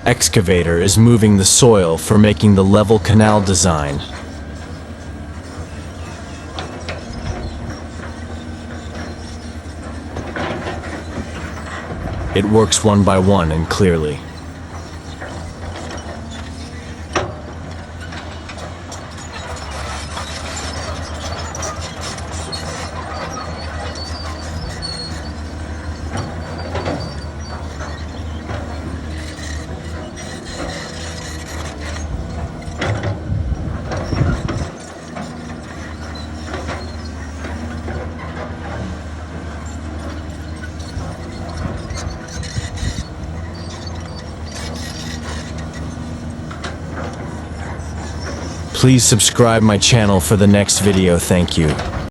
Excavator is moving the soil for making the level canal design. It works one by one and clearly. Please subscribe my channel for the next video. Thank you.